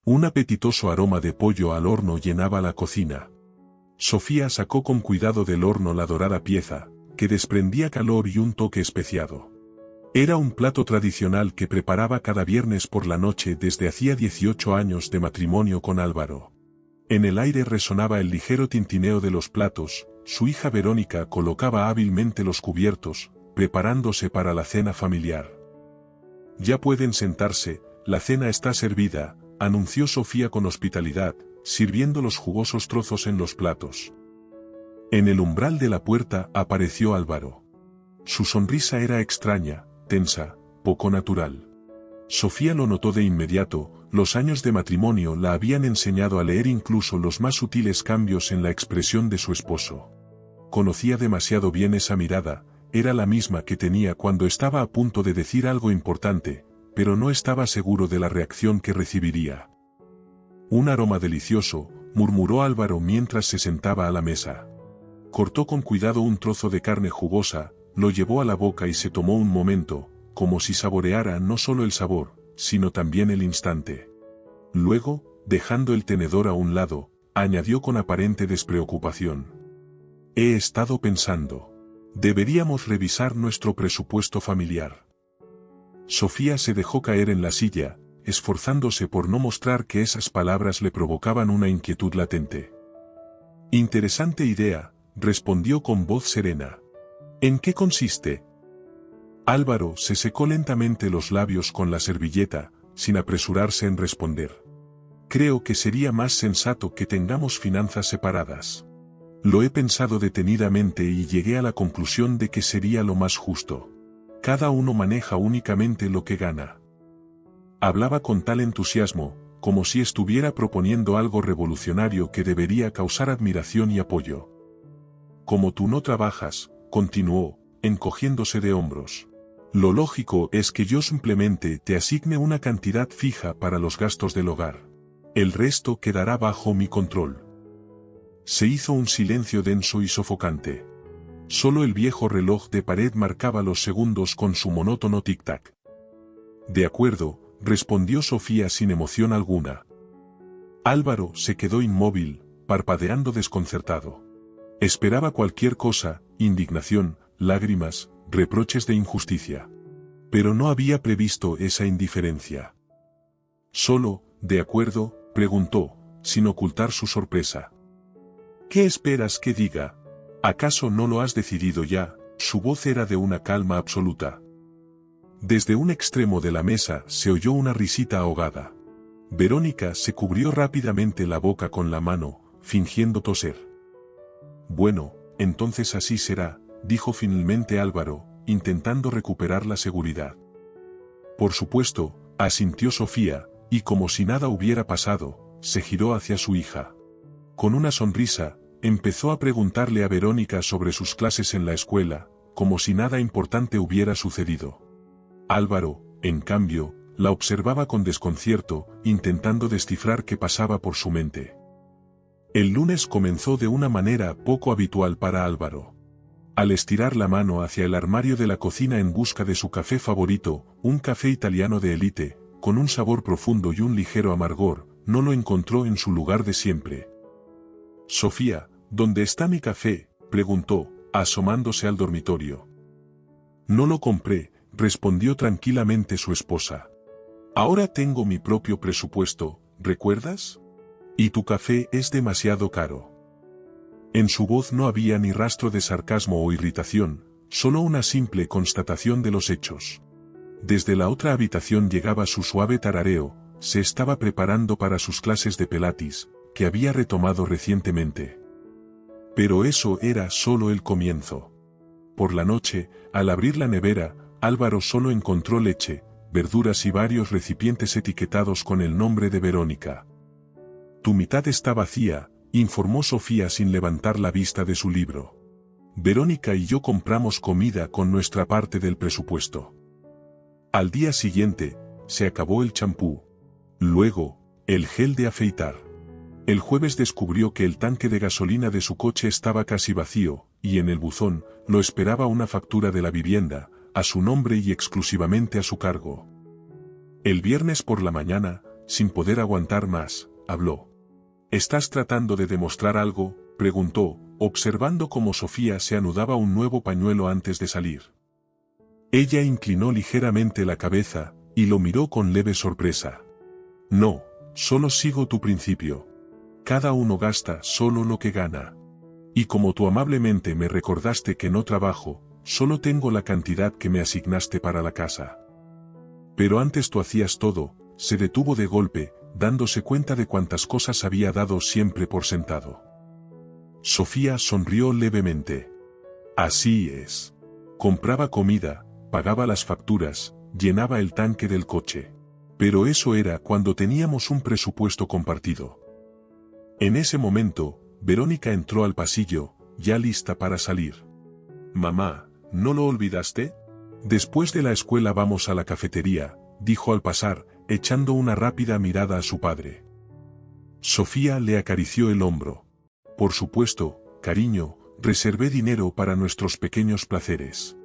Un apetitoso aroma de pollo al horno llenaba la cocina. Sofía sacó con cuidado del horno la dorada pieza, que desprendía calor y un toque especiado. Era un plato tradicional que preparaba cada viernes por la noche desde hacía 18 años de matrimonio con Álvaro. En el aire resonaba el ligero tintineo de los platos, su hija Verónica colocaba hábilmente los cubiertos, preparándose para la cena familiar. «Ya pueden sentarse, la cena está servida», anunció Sofía con hospitalidad, sirviendo los jugosos trozos en los platos. En el umbral de la puerta apareció Álvaro. Su sonrisa era extraña, tensa, poco natural. Sofía lo notó de inmediato, los años de matrimonio la habían enseñado a leer incluso los más sutiles cambios en la expresión de su esposo. Conocía demasiado bien esa mirada, era la misma que tenía cuando estaba a punto de decir algo importante, pero no estaba seguro de la reacción que recibiría. «Un aroma delicioso», murmuró Álvaro mientras se sentaba a la mesa. Cortó con cuidado un trozo de carne jugosa, lo llevó a la boca y se tomó un momento, como si saboreara no solo el sabor, sino también el instante. Luego, dejando el tenedor a un lado, añadió con aparente despreocupación: «He estado pensando. Deberíamos revisar nuestro presupuesto familiar». Sofía se dejó caer en la silla, esforzándose por no mostrar que esas palabras le provocaban una inquietud latente. «Interesante idea», respondió con voz serena. «¿En qué consiste?». Álvaro se secó lentamente los labios con la servilleta, sin apresurarse en responder. «Creo que sería más sensato que tengamos finanzas separadas. Lo he pensado detenidamente y llegué a la conclusión de que sería lo más justo. Cada uno maneja únicamente lo que gana». Hablaba con tal entusiasmo, como si estuviera proponiendo algo revolucionario que debería causar admiración y apoyo. «Como tú no trabajas», continuó, encogiéndose de hombros, «lo lógico es que yo simplemente te asigne una cantidad fija para los gastos del hogar. El resto quedará bajo mi control». Se hizo un silencio denso y sofocante. Solo el viejo reloj de pared marcaba los segundos con su monótono tic-tac. «De acuerdo», respondió Sofía sin emoción alguna. Álvaro se quedó inmóvil, parpadeando desconcertado. Esperaba cualquier cosa, indignación, lágrimas, reproches de injusticia. Pero no había previsto esa indiferencia. Solo, «¿de acuerdo?», preguntó, sin ocultar su sorpresa. «¿Qué esperas que diga? ¿Acaso no lo has decidido ya?». Su voz era de una calma absoluta. Desde un extremo de la mesa se oyó una risita ahogada. Verónica se cubrió rápidamente la boca con la mano, fingiendo toser. «Bueno, entonces así será», dijo finalmente Álvaro, intentando recuperar la seguridad. «Por supuesto», asintió Sofía, y como si nada hubiera pasado, se giró hacia su hija. Con una sonrisa, empezó a preguntarle a Verónica sobre sus clases en la escuela, como si nada importante hubiera sucedido. Álvaro, en cambio, la observaba con desconcierto, intentando descifrar qué pasaba por su mente. El lunes comenzó de una manera poco habitual para Álvaro. Al estirar la mano hacia el armario de la cocina en busca de su café favorito, un café italiano de élite, con un sabor profundo y un ligero amargor, no lo encontró en su lugar de siempre. «Sofía, ¿dónde está mi café?», preguntó, asomándose al dormitorio. «No lo compré», respondió tranquilamente su esposa. «Ahora tengo mi propio presupuesto, ¿recuerdas? Y tu café es demasiado caro». En su voz no había ni rastro de sarcasmo o irritación, solo una simple constatación de los hechos. Desde la otra habitación llegaba su suave tarareo, se estaba preparando para sus clases de Pilates, que había retomado recientemente. Pero eso era solo el comienzo. Por la noche, al abrir la nevera, Álvaro solo encontró leche, verduras y varios recipientes etiquetados con el nombre de Verónica. «Tu mitad está vacía», informó Sofía sin levantar la vista de su libro. «Verónica y yo compramos comida con nuestra parte del presupuesto». Al día siguiente, se acabó el champú. Luego, el gel de afeitar. El jueves descubrió que el tanque de gasolina de su coche estaba casi vacío, y en el buzón, lo esperaba una factura de la vivienda, a su nombre y exclusivamente a su cargo. El viernes por la mañana, sin poder aguantar más, habló. ¿Estás tratando de demostrar algo?, preguntó, observando cómo Sofía se anudaba un nuevo pañuelo antes de salir. Ella inclinó ligeramente la cabeza, y lo miró con leve sorpresa. No, solo sigo tu principio. Cada uno gasta solo lo que gana. Y como tú amablemente me recordaste que no trabajo, solo tengo la cantidad que me asignaste para la casa. Pero antes tú hacías todo, se detuvo de golpe, dándose cuenta de cuántas cosas había dado siempre por sentado. Sofía sonrió levemente. Así es. Compraba comida, pagaba las facturas, llenaba el tanque del coche. Pero eso era cuando teníamos un presupuesto compartido. En ese momento, Verónica entró al pasillo, ya lista para salir. Mamá, ¿no lo olvidaste? Después de la escuela vamos a la cafetería, dijo al pasar, echando una rápida mirada a su padre. Sofía le acarició el hombro. Por supuesto, cariño, reservé dinero para nuestros pequeños placeres.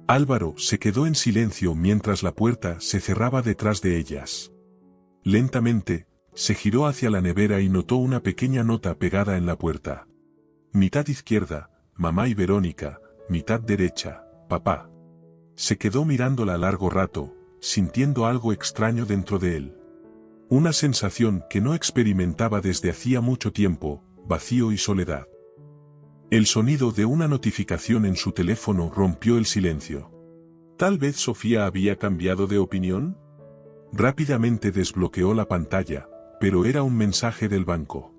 Álvaro se quedó en silencio mientras la puerta se cerraba detrás de ellas. Lentamente, se giró hacia la nevera y notó una pequeña nota pegada en la puerta. Mitad izquierda, mamá y Verónica, mitad derecha, papá. Se quedó mirándola largo rato, sintiendo algo extraño dentro de él. Una sensación que no experimentaba desde hacía mucho tiempo, vacío y soledad. El sonido de una notificación en su teléfono rompió el silencio. ¿Tal vez Sofía había cambiado de opinión? Rápidamente desbloqueó la pantalla, pero era un mensaje del banco.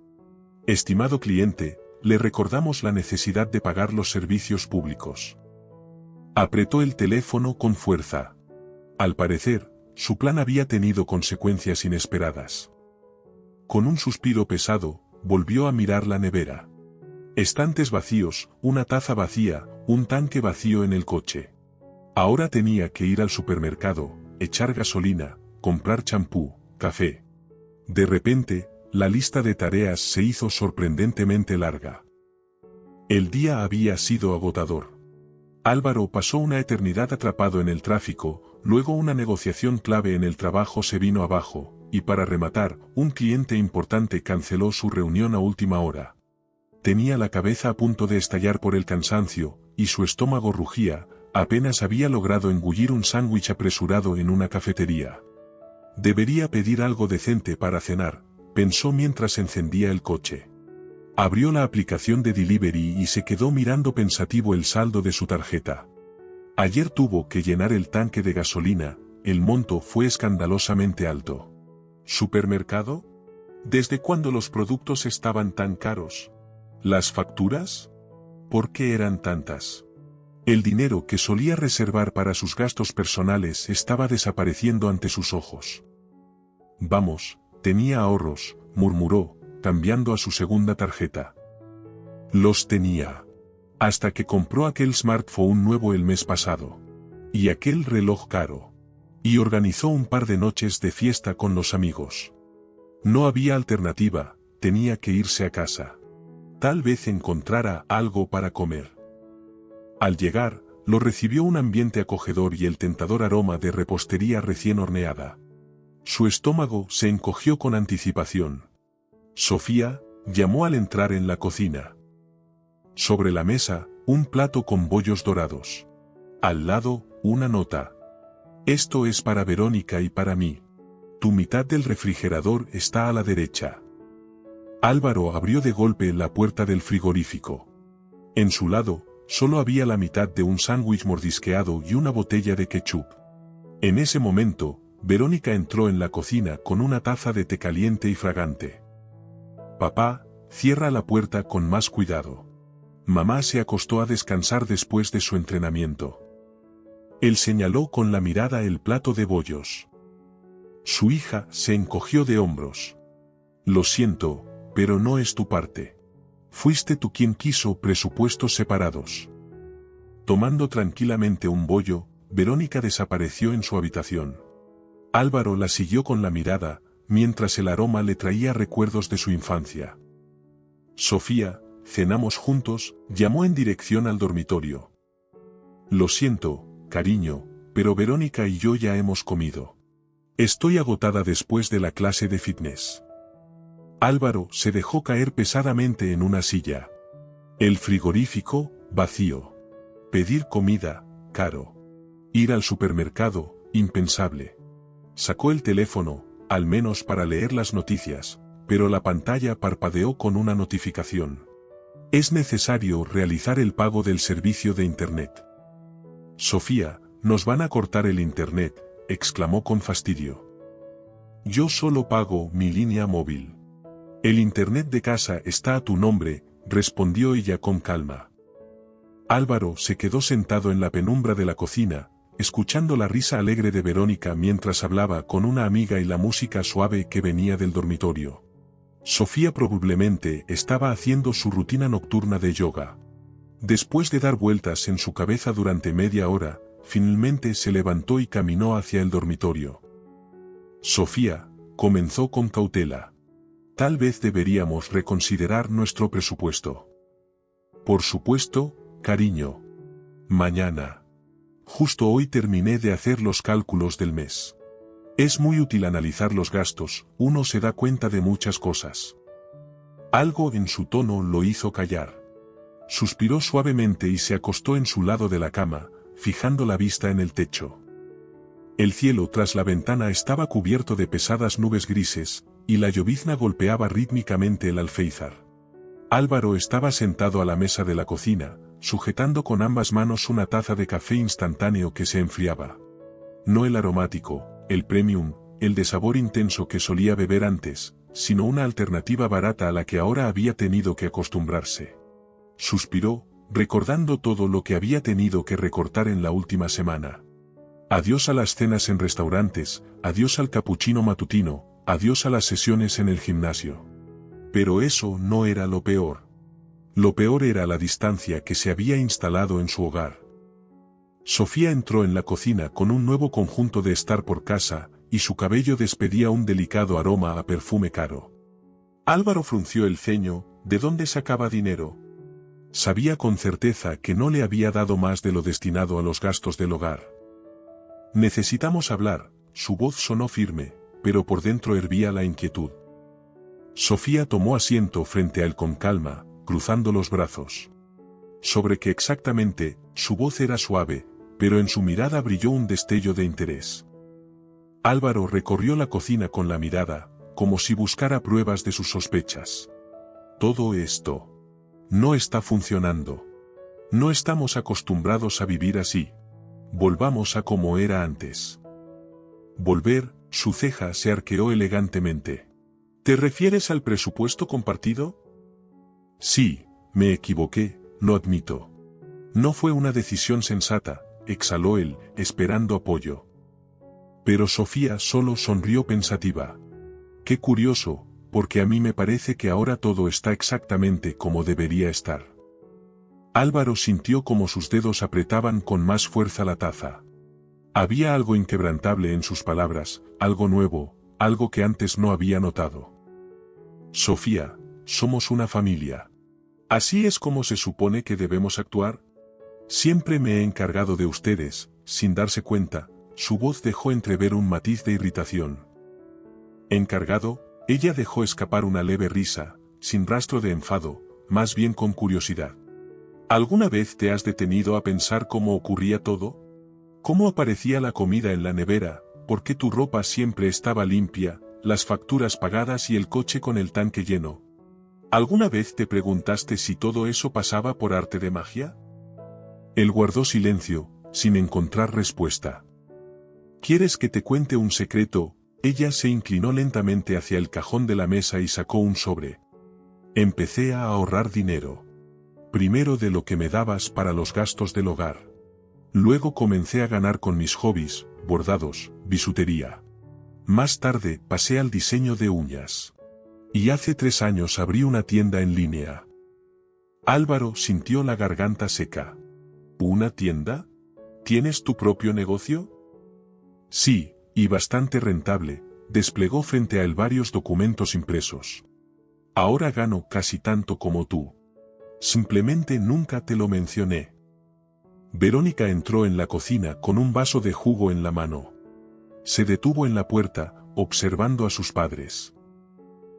Estimado cliente, le recordamos la necesidad de pagar los servicios públicos. Apretó el teléfono con fuerza. Al parecer, su plan había tenido consecuencias inesperadas. Con un suspiro pesado, volvió a mirar la nevera. Estantes vacíos, una taza vacía, un tanque vacío en el coche. Ahora tenía que ir al supermercado, echar gasolina, comprar champú, café. De repente, la lista de tareas se hizo sorprendentemente larga. El día había sido agotador. Álvaro pasó una eternidad atrapado en el tráfico, luego una negociación clave en el trabajo se vino abajo, y para rematar, un cliente importante canceló su reunión a última hora. Tenía la cabeza a punto de estallar por el cansancio, y su estómago rugía, apenas había logrado engullir un sándwich apresurado en una cafetería. Debería pedir algo decente para cenar, pensó mientras encendía el coche. Abrió la aplicación de delivery y se quedó mirando pensativo el saldo de su tarjeta. Ayer tuvo que llenar el tanque de gasolina, el monto fue escandalosamente alto. ¿Supermercado? ¿Desde cuándo los productos estaban tan caros? ¿Las facturas? ¿Por qué eran tantas? El dinero que solía reservar para sus gastos personales estaba desapareciendo ante sus ojos. Vamos, tenía ahorros, murmuró, cambiando a su segunda tarjeta. Los tenía. Hasta que compró aquel smartphone nuevo el mes pasado. Y aquel reloj caro. Y organizó un par de noches de fiesta con los amigos. No había alternativa, tenía que irse a casa. Tal vez encontrara algo para comer. Al llegar, lo recibió un ambiente acogedor y el tentador aroma de repostería recién horneada. Su estómago se encogió con anticipación. Sofía, llamó al entrar en la cocina. Sobre la mesa, un plato con bollos dorados. Al lado, una nota. Esto es para Verónica y para mí. Tu mitad del refrigerador está a la derecha. Álvaro abrió de golpe la puerta del frigorífico. En su lado, solo había la mitad de un sándwich mordisqueado y una botella de ketchup. En ese momento, Verónica entró en la cocina con una taza de té caliente y fragante. Papá, cierra la puerta con más cuidado. Mamá se acostó a descansar después de su entrenamiento. Él señaló con la mirada el plato de bollos. Su hija se encogió de hombros. Lo siento, pero no es tu parte. Fuiste tú quien quiso presupuestos separados. Tomando tranquilamente un bollo, Verónica desapareció en su habitación. Álvaro la siguió con la mirada, mientras el aroma le traía recuerdos de su infancia. Sofía, cenamos juntos, llamó en dirección al dormitorio. Lo siento, cariño, pero Verónica y yo ya hemos comido. Estoy agotada después de la clase de fitness. Álvaro se dejó caer pesadamente en una silla. El frigorífico, vacío. Pedir comida, caro. Ir al supermercado, impensable. Sacó el teléfono, al menos para leer las noticias, pero la pantalla parpadeó con una notificación. Es necesario realizar el pago del servicio de Internet. Sofía, nos van a cortar el Internet, exclamó con fastidio. Yo solo pago mi línea móvil. El Internet de casa está a tu nombre, respondió ella con calma. Álvaro se quedó sentado en la penumbra de la cocina, escuchando la risa alegre de Verónica mientras hablaba con una amiga y la música suave que venía del dormitorio. Sofía probablemente estaba haciendo su rutina nocturna de yoga. Después de dar vueltas en su cabeza durante media hora, finalmente se levantó y caminó hacia el dormitorio. Sofía, comenzó con cautela. Tal vez deberíamos reconsiderar nuestro presupuesto. Por supuesto, cariño. Mañana. Justo hoy terminé de hacer los cálculos del mes. Es muy útil analizar los gastos, uno se da cuenta de muchas cosas. Algo en su tono lo hizo callar. Suspiró suavemente y se acostó en su lado de la cama, fijando la vista en el techo. El cielo tras la ventana estaba cubierto de pesadas nubes grises, y la llovizna golpeaba rítmicamente el alféizar. Álvaro estaba sentado a la mesa de la cocina, sujetando con ambas manos una taza de café instantáneo que se enfriaba. No el aromático, el premium, el de sabor intenso que solía beber antes, sino una alternativa barata a la que ahora había tenido que acostumbrarse. Suspiró, recordando todo lo que había tenido que recortar en la última semana. Adiós a las cenas en restaurantes, adiós al capuchino matutino, adiós a las sesiones en el gimnasio. Pero eso no era lo peor. Lo peor era la distancia que se había instalado en su hogar. Sofía entró en la cocina con un nuevo conjunto de estar por casa, y su cabello despedía un delicado aroma a perfume caro. Álvaro frunció el ceño, ¿de dónde sacaba dinero? Sabía con certeza que no le había dado más de lo destinado a los gastos del hogar. Necesitamos hablar, su voz sonó firme, pero por dentro hervía la inquietud. Sofía tomó asiento frente a él con calma, cruzando los brazos. Sobre qué exactamente, su voz era suave, pero en su mirada brilló un destello de interés. Álvaro recorrió la cocina con la mirada, como si buscara pruebas de sus sospechas. Todo esto no está funcionando. No estamos acostumbrados a vivir así. Volvamos a como era antes. Volver, su ceja se arqueó elegantemente. ¿Te refieres al presupuesto compartido? Sí, me equivoqué, lo admito. No fue una decisión sensata, exhaló él, esperando apoyo. Pero Sofía solo sonrió pensativa. Qué curioso, porque a mí me parece que ahora todo está exactamente como debería estar. Álvaro sintió como sus dedos apretaban con más fuerza la taza. Había algo inquebrantable en sus palabras, algo nuevo, algo que antes no había notado. Sofía, somos una familia. ¿Así es como se supone que debemos actuar? Siempre me he encargado de ustedes, sin darse cuenta, su voz dejó entrever un matiz de irritación. ¿Encargado? Ella dejó escapar una leve risa, sin rastro de enfado, más bien con curiosidad. ¿Alguna vez te has detenido a pensar cómo ocurría todo? ¿Cómo aparecía la comida en la nevera? ¿Por qué tu ropa siempre estaba limpia, las facturas pagadas y el coche con el tanque lleno? ¿Alguna vez te preguntaste si todo eso pasaba por arte de magia? Él guardó silencio, sin encontrar respuesta. ¿Quieres que te cuente un secreto? Ella se inclinó lentamente hacia el cajón de la mesa y sacó un sobre. Empecé a ahorrar dinero. Primero de lo que me dabas para los gastos del hogar. Luego comencé a ganar con mis hobbies, bordados, bisutería. Más tarde pasé al diseño de uñas. Y hace 3 años abrí una tienda en línea. Álvaro sintió la garganta seca. ¿Una tienda? ¿Tienes tu propio negocio? Sí, y bastante rentable, desplegó frente a él varios documentos impresos. Ahora gano casi tanto como tú. Simplemente nunca te lo mencioné. Verónica entró en la cocina con un vaso de jugo en la mano. Se detuvo en la puerta, observando a sus padres.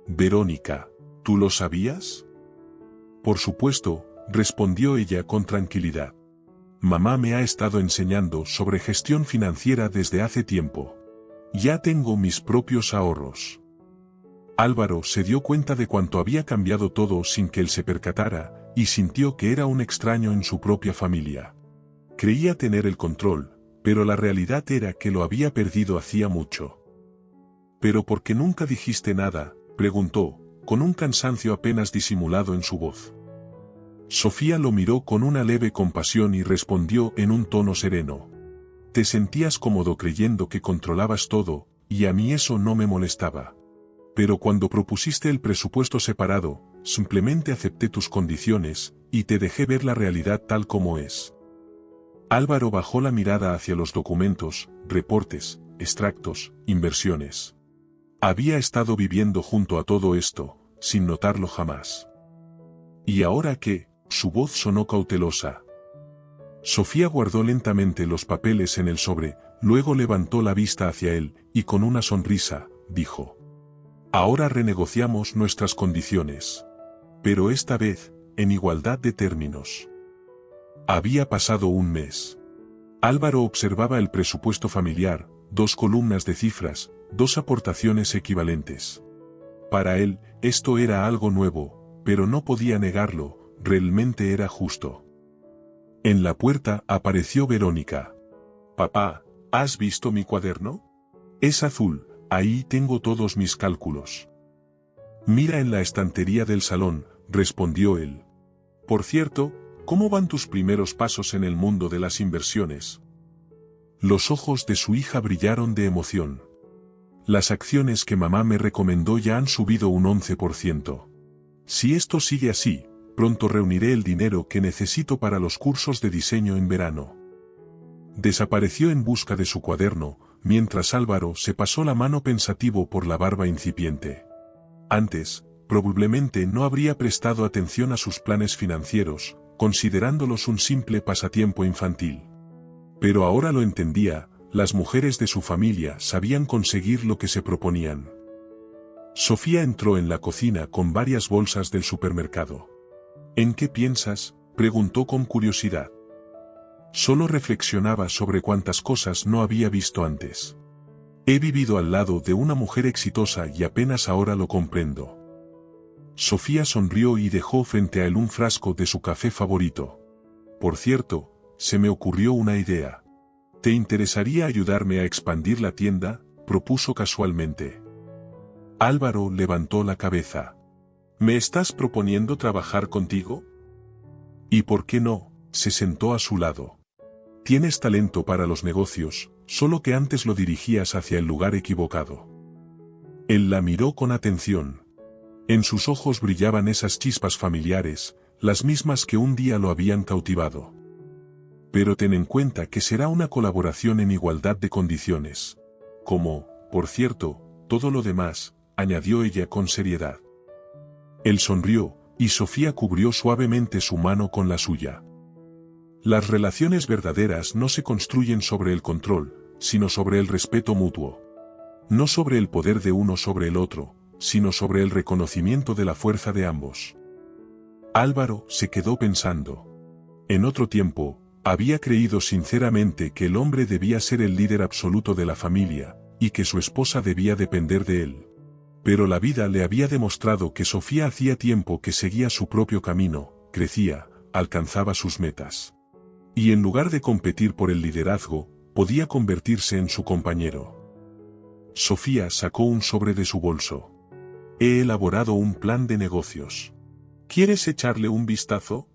Verónica, ¿tú lo sabías? Por supuesto, respondió ella con tranquilidad. Mamá me ha estado enseñando sobre gestión financiera desde hace tiempo. Ya tengo mis propios ahorros. Álvaro se dio cuenta de cuánto había cambiado todo sin que él se percatara, y sintió que era un extraño en su propia familia. Creía tener el control, pero la realidad era que lo había perdido hacía mucho. ¿Pero por qué nunca dijiste nada?, preguntó, con un cansancio apenas disimulado en su voz. Sofía lo miró con una leve compasión y respondió en un tono sereno. Te sentías cómodo creyendo que controlabas todo, y a mí eso no me molestaba. Pero cuando propusiste el presupuesto separado, simplemente acepté tus condiciones, y te dejé ver la realidad tal como es. Álvaro bajó la mirada hacia los documentos, reportes, extractos, inversiones. Había estado viviendo junto a todo esto, sin notarlo jamás. ¿Y ahora qué? Su voz sonó cautelosa. Sofía guardó lentamente los papeles en el sobre, luego levantó la vista hacia él, y con una sonrisa, dijo. Ahora renegociamos nuestras condiciones. Pero esta vez, en igualdad de términos. Había pasado un mes. Álvaro observaba el presupuesto familiar, 2 columnas de cifras, 2 aportaciones equivalentes. Para él, esto era algo nuevo, pero no podía negarlo, realmente era justo. En la puerta apareció Verónica. Papá, ¿has visto mi cuaderno? Es azul, ahí tengo todos mis cálculos. Mira en la estantería del salón, respondió él. Por cierto, ¿cómo van tus primeros pasos en el mundo de las inversiones? Los ojos de su hija brillaron de emoción. Las acciones que mamá me recomendó ya han subido un 11%. Si esto sigue así, pronto reuniré el dinero que necesito para los cursos de diseño en verano. Desapareció en busca de su cuaderno, mientras Álvaro se pasó la mano pensativo por la barba incipiente. Antes, probablemente no habría prestado atención a sus planes financieros, considerándolos un simple pasatiempo infantil. Pero ahora lo entendía, las mujeres de su familia sabían conseguir lo que se proponían. Sofía entró en la cocina con varias bolsas del supermercado. ¿En qué piensas?, preguntó con curiosidad. Solo reflexionaba sobre cuántas cosas no había visto antes. He vivido al lado de una mujer exitosa y apenas ahora lo comprendo. Sofía sonrió y dejó frente a él un frasco de su café favorito. Por cierto, se me ocurrió una idea. ¿Te interesaría ayudarme a expandir la tienda?, propuso casualmente. Álvaro levantó la cabeza. ¿Me estás proponiendo trabajar contigo? ¿Y por qué no?, se sentó a su lado. Tienes talento para los negocios, solo que antes lo dirigías hacia el lugar equivocado. Él la miró con atención. En sus ojos brillaban esas chispas familiares, las mismas que un día lo habían cautivado. Pero ten en cuenta que será una colaboración en igualdad de condiciones. Como, por cierto, todo lo demás, añadió ella con seriedad. Él sonrió, y Sofía cubrió suavemente su mano con la suya. Las relaciones verdaderas no se construyen sobre el control, sino sobre el respeto mutuo. No sobre el poder de uno sobre el otro, sino sobre el reconocimiento de la fuerza de ambos. Álvaro se quedó pensando. En otro tiempo, había creído sinceramente que el hombre debía ser el líder absoluto de la familia, y que su esposa debía depender de él. Pero la vida le había demostrado que Sofía hacía tiempo que seguía su propio camino, crecía, alcanzaba sus metas. Y en lugar de competir por el liderazgo, podía convertirse en su compañero. Sofía sacó un sobre de su bolso. He elaborado un plan de negocios. ¿Quieres echarle un vistazo?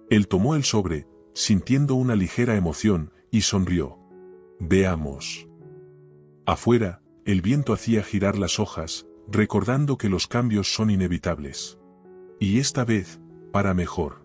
Él tomó el sobre, sintiendo una ligera emoción, y sonrió. Veamos. Afuera, el viento hacía girar las hojas, recordando que los cambios son inevitables. Y esta vez, para mejor.